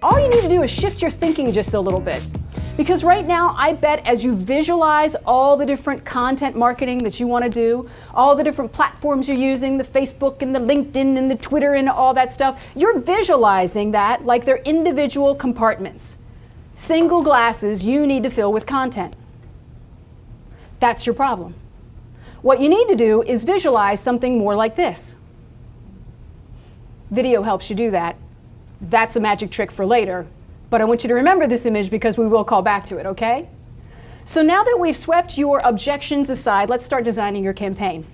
all you need to do is shift your thinking just a little bit. Because right now, I bet as you visualize all the different content marketing that you want to do, all the different platforms you're using, the Facebook and the LinkedIn and the Twitter and all that stuff, you're visualizing that like they're individual compartments. Single glasses you need to fill with content. That's your problem. What you need to do is visualize something more like this. Video helps you do that. That's a magic trick for later. But I want you to remember this image because we will call back to it, okay? So now that we've swept your objections aside, let's start designing your campaign.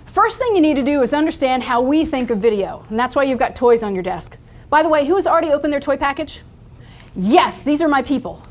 First thing you need to do is understand how we think of video, and that's why you've got toys on your desk. By the way, who has already opened their toy package? Yes, these are my people.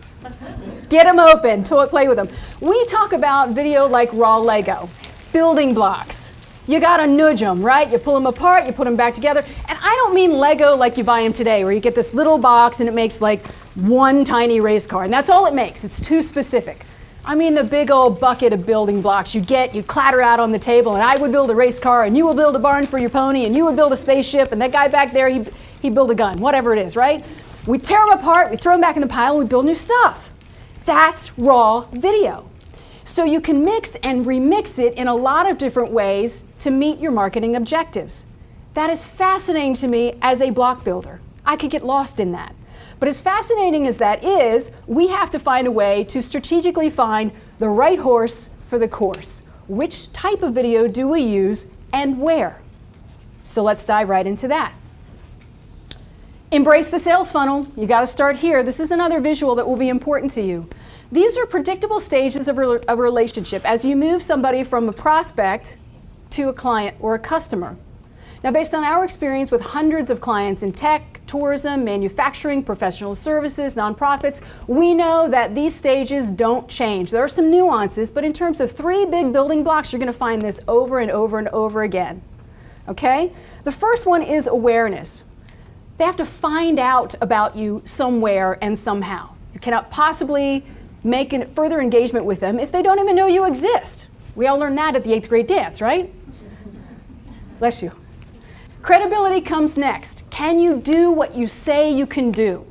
Get them open, play with them. We talk about video like raw Lego, building blocks. You gotta nudge them, right? You pull them apart, you put them back together. And I don't mean Lego like you buy them today, where you get this little box and it makes like one tiny race car, and that's all it makes. It's too specific. I mean the big old bucket of building blocks you'd clatter out on the table, and I would build a race car, and you will build a barn for your pony, and you would build a spaceship, and that guy back there, he'd build a gun, whatever it is, right? We tear them apart, we throw them back in the pile, and we build new stuff. That's raw video. So you can mix and remix it in a lot of different ways to meet your marketing objectives. That is fascinating to me as a block builder. I could get lost in that. But as fascinating as that is, we have to find a way to strategically find the right horse for the course. Which type of video do we use and where? So let's dive right into that. Embrace the sales funnel. You got to start here. This is another visual that will be important to you. These are predictable stages of a relationship as you move somebody from a prospect to a client or a customer. Now, based on our experience with hundreds of clients in tech, tourism, manufacturing, professional services, nonprofits, we know that these stages don't change. There are some nuances, but in terms of 3 big building blocks, you're going to find this over and over and over again. Okay? The first one is awareness. They have to find out about you somewhere and somehow. You cannot possibly make a further engagement with them if they don't even know you exist. We all learned that at the 8th grade dance, right? Bless you. Credibility comes next. Can you do what you say you can do?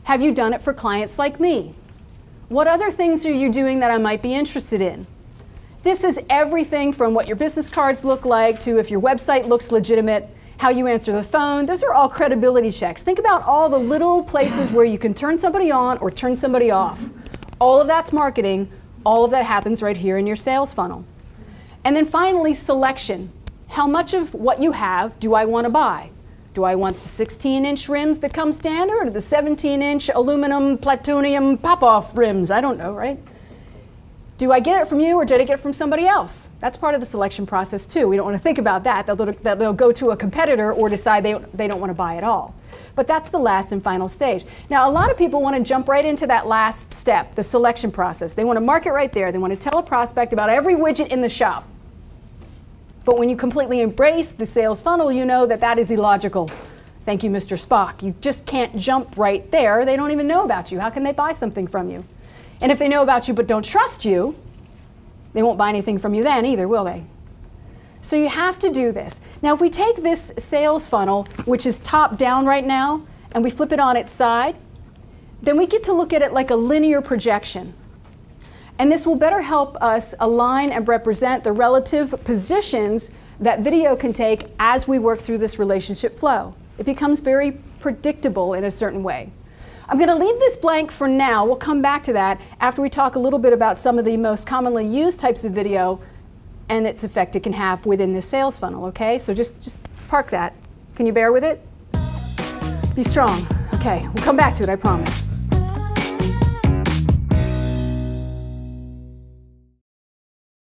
Have you done it for clients like me? What other things are you doing that I might be interested in? This is everything from what your business cards look like to if your website looks legitimate, how you answer the phone. Those are all credibility checks. Think about all the little places where you can turn somebody on or turn somebody off. All of that's marketing. All of that happens right here in your sales funnel. And then finally, selection. How much of what you have do I want to buy? Do I want the 16-inch rims that come standard or the 17-inch aluminum plutonium pop-off rims? I don't know, right? Do I get it from you or did I get it from somebody else? That's part of the selection process too. We don't want to think about that. They'll go to a competitor or decide they don't want to buy at all. But that's the last and final stage. Now, a lot of people want to jump right into that last step, the selection process. They want to market right there. They want to tell a prospect about every widget in the shop. But when you completely embrace the sales funnel, you know that that is illogical. Thank you, Mr. Spock. You just can't jump right there. They don't even know about you. How can they buy something from you? And if they know about you but don't trust you, they won't buy anything from you then either, will they? So you have to do this. Now, if we take this sales funnel, which is top down right now, and we flip it on its side, then we get to look at it like a linear projection. And this will better help us align and represent the relative positions that video can take as we work through this relationship flow. It becomes very predictable in a certain way. I'm going to leave this blank for now. We'll come back to that after we talk a little bit about some of the most commonly used types of video and its effect it can have within the sales funnel, okay? So just park that. Can you bear with it? Be strong. Okay, we'll come back to it, I promise.